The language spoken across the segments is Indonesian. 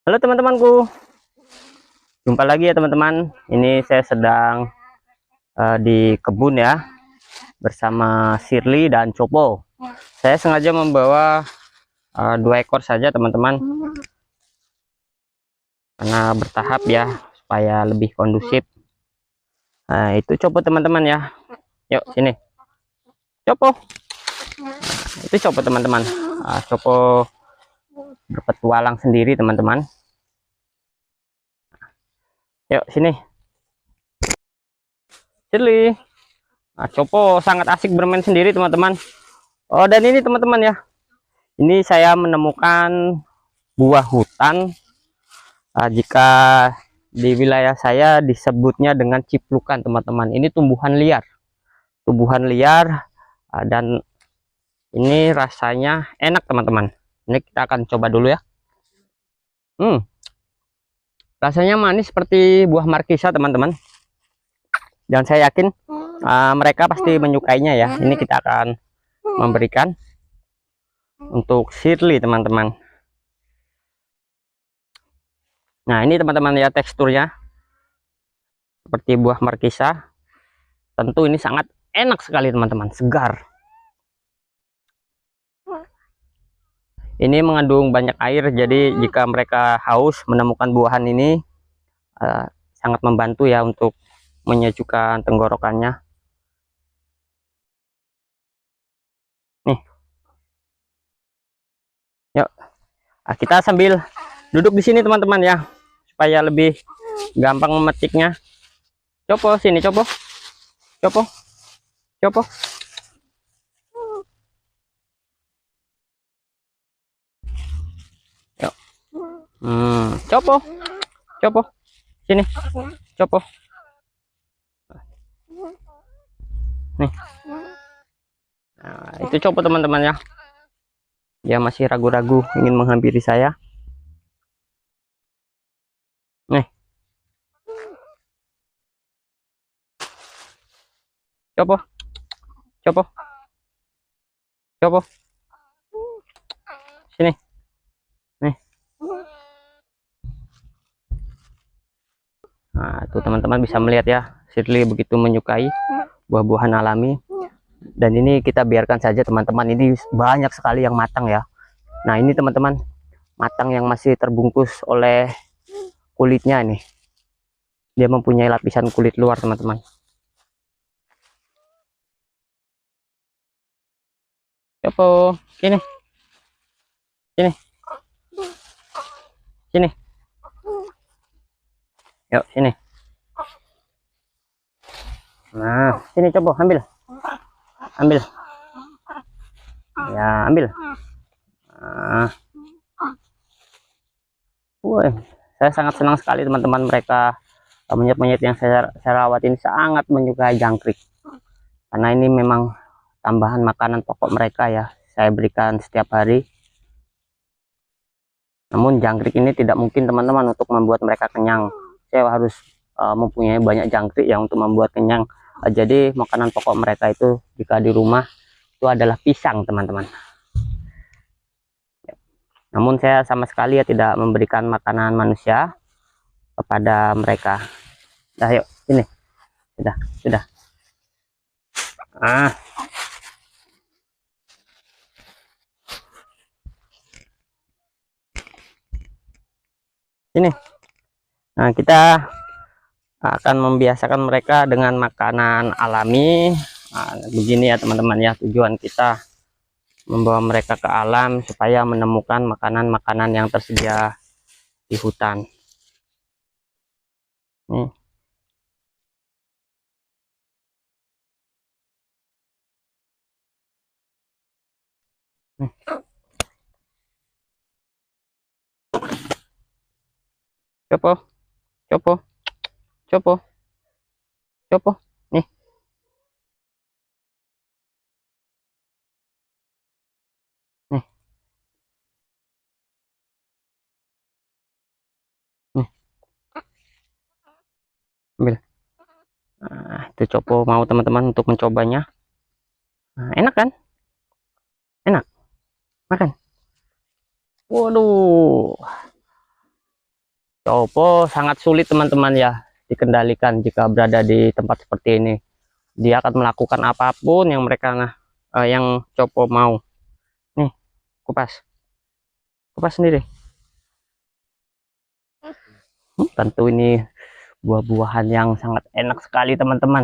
Halo teman-temanku, jumpa lagi ya teman-teman. Ini saya sedang di kebun ya, bersama Shirley dan Copo. Saya sengaja membawa 2 ekor saja teman-teman, karena bertahap ya, supaya lebih kondusif. Nah itu Copo teman-teman ya, yuk sini Copo. Itu Copo teman-teman. Copo berpetualang sendiri teman-teman. Yuk sini Shirley. Copo sangat asik bermain sendiri teman-teman. Oh, dan ini teman-teman ya, ini saya menemukan buah hutan. Jika di wilayah saya disebutnya dengan ciplukan teman-teman. Ini tumbuhan liar, dan ini rasanya enak teman-teman. Ini kita akan coba dulu ya. Rasanya manis seperti buah markisa teman-teman, dan saya yakin mereka pasti menyukainya ya. Ini kita akan memberikan untuk Shirley teman-teman. Nah ini teman-teman ya, teksturnya seperti buah markisa. Tentu ini sangat enak sekali teman-teman, segar. Ini mengandung banyak air, jadi jika mereka haus menemukan buahan ini sangat membantu ya untuk menyejukkan tenggorokannya. Nih, yuk kita sambil duduk di sini teman-teman ya, supaya lebih gampang memetiknya. Copo sini, Copo, Copo, Copo. Yuk. Copo, Copo, sini, Copo. Nih. Nah, itu Copo teman-teman ya. Dia masih ragu-ragu ingin menghampiri saya. Nih. Copo, Copo, Copo. Sini. Nih. Nah, itu teman-teman bisa melihat ya, Shirley begitu menyukai buah-buahan alami. Dan ini kita biarkan saja teman-teman, ini banyak sekali yang matang ya. Nah ini teman-teman, matang yang masih terbungkus oleh kulitnya nih. Dia mempunyai lapisan kulit luar teman-teman. Copo, sini, sini, sini. Yuk sini. Nah sini Copo, ambil, ambil. Ya ambil. Nah, saya sangat senang sekali teman-teman, mereka monyet-monyet yang saya rawat ini sangat menyukai jangkrik, karena ini memang tambahan makanan pokok mereka ya. Saya berikan setiap hari. Namun jangkrik ini tidak mungkin teman-teman untuk membuat mereka kenyang. Saya harus mempunyai banyak jangkrik yang untuk membuat kenyang. Jadi makanan pokok mereka itu jika di rumah itu adalah pisang teman-teman. Namun saya sama sekali ya tidak memberikan makanan manusia kepada mereka. Dah yuk ini, sudah. Sini. Nah kita akan membiasakan mereka dengan makanan alami. Nah, begini ya teman-teman ya, tujuan kita membawa mereka ke alam supaya menemukan makanan-makanan yang tersedia di hutan. Nih. Nih. Copo, Copo, Copo, Copo. Nih. Nih. Nih. Ambil. Nah, itu Copo mau teman-teman untuk mencobanya. Nah, enak kan? Enak. Makan. Waduh. Copo sangat sulit teman-teman ya dikendalikan jika berada di tempat seperti ini. Dia akan melakukan apapun yang yang Copo mau. Nih, kupas. Kupas sendiri. Tentu ini buah-buahan yang sangat enak sekali teman-teman.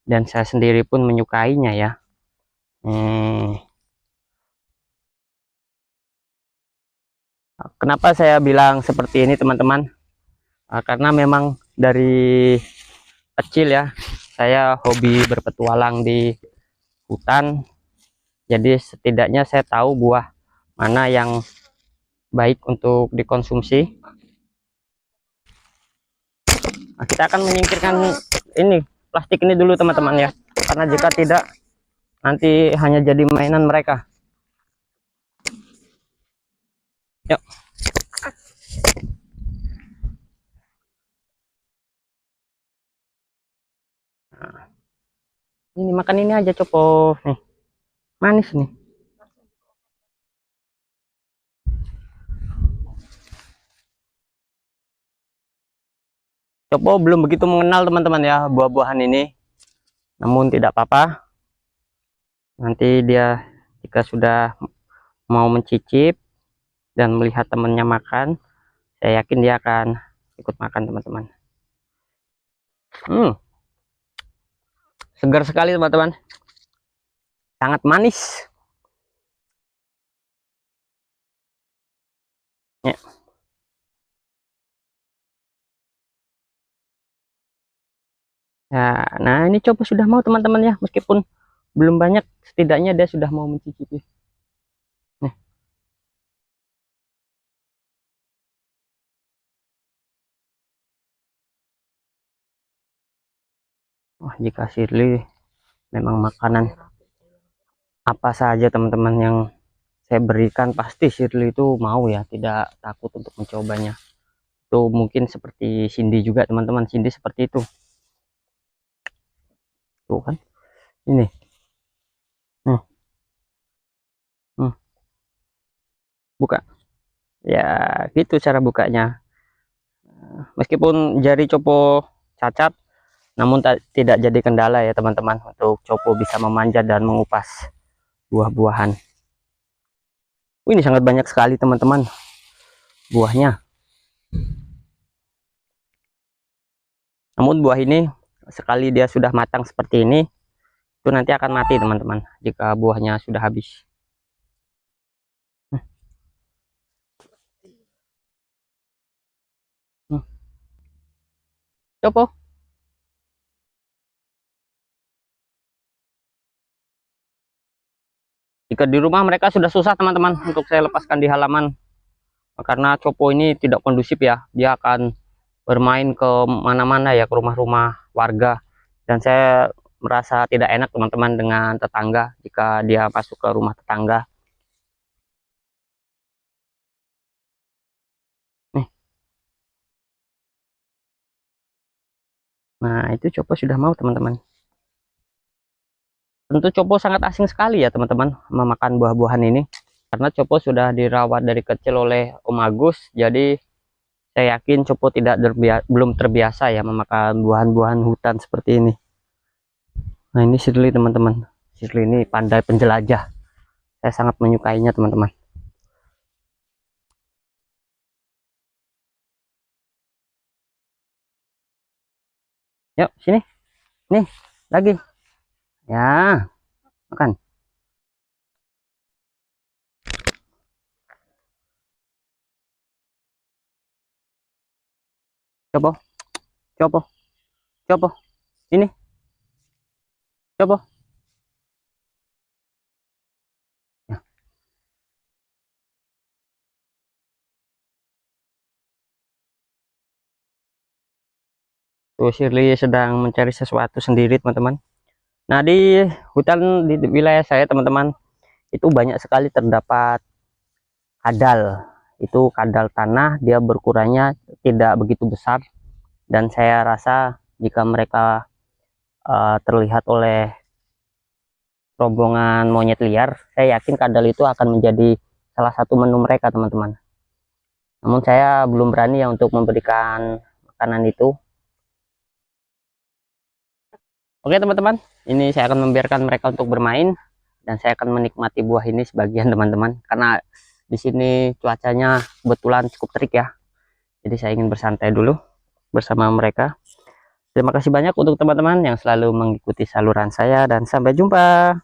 Dan saya sendiri pun menyukainya ya. Kenapa saya bilang seperti ini teman-teman? Karena memang dari kecil ya, saya hobi berpetualang di hutan. Jadi setidaknya saya tahu buah mana yang baik untuk dikonsumsi. Nah, kita akan menyingkirkan ini plastik ini dulu teman-teman ya, karena jika tidak nanti hanya jadi mainan mereka. Yuk. Nah, ini makan ini aja Copo nih, manis nih. Copo belum begitu mengenal teman-teman ya buah-buahan ini, namun tidak apa-apa. Nanti dia jika sudah mau mencicip dan melihat temannya makan, saya yakin dia akan ikut makan teman-teman. Segar sekali teman-teman, sangat manis ya. Nah ini coba sudah mau teman-teman ya, meskipun belum banyak, setidaknya dia sudah mau mencicipi. Nih. Wah, jika Shirley memang makanan apa saja teman-teman yang saya berikan, pasti Shirley itu mau ya, tidak takut untuk mencobanya. Itu mungkin seperti Cindy juga teman-teman, Cindy seperti itu tuh kan. Ini hmm, buka ya, gitu cara bukanya. Meskipun jari Copo cacat, namun tidak jadi kendala ya teman-teman untuk Copo bisa memanjat dan mengupas buah-buahan. Ini sangat banyak sekali teman-teman buahnya. Namun buah ini sekali dia sudah matang seperti ini, itu nanti akan mati teman-teman jika buahnya sudah habis. Copo. Jika di rumah mereka sudah susah teman-teman untuk saya lepaskan di halaman, karena Copo ini tidak kondusif ya, dia akan bermain ke mana-mana ya, ke rumah-rumah warga, dan saya merasa tidak enak teman-teman dengan tetangga jika dia masuk ke rumah tetangga. Nih. Nah itu Copo sudah mau teman-teman. Tentu Copo sangat asing sekali ya teman-teman memakan buah-buahan ini, karena Copo sudah dirawat dari kecil oleh Om Agus, jadi saya yakin Copo belum terbiasa ya memakan buah-buahan hutan seperti ini. Nah ini Shirley teman-teman, Shirley ini pandai penjelajah, saya sangat menyukainya teman-teman. Yuk sini, nih lagi ya, makan. Copo, Copo, Copo, ini Copo ya. Tuh Shirley sedang mencari sesuatu sendiri teman-teman. Nah di hutan di wilayah saya teman-teman, itu banyak sekali terdapat kadal. Itu kadal tanah, dia berukurannya tidak begitu besar, dan saya rasa jika mereka terlihat oleh rombongan monyet liar, saya yakin kadal itu akan menjadi salah satu menu mereka teman-teman. namun saya belum berani ya untuk memberikan makanan itu. Oke teman-teman, ini saya akan membiarkan mereka untuk bermain dan saya akan menikmati buah ini sebagian teman-teman, karena di sini cuacanya kebetulan cukup terik ya. Jadi saya ingin bersantai dulu bersama mereka. Terima kasih banyak untuk teman-teman yang selalu mengikuti saluran saya dan sampai jumpa.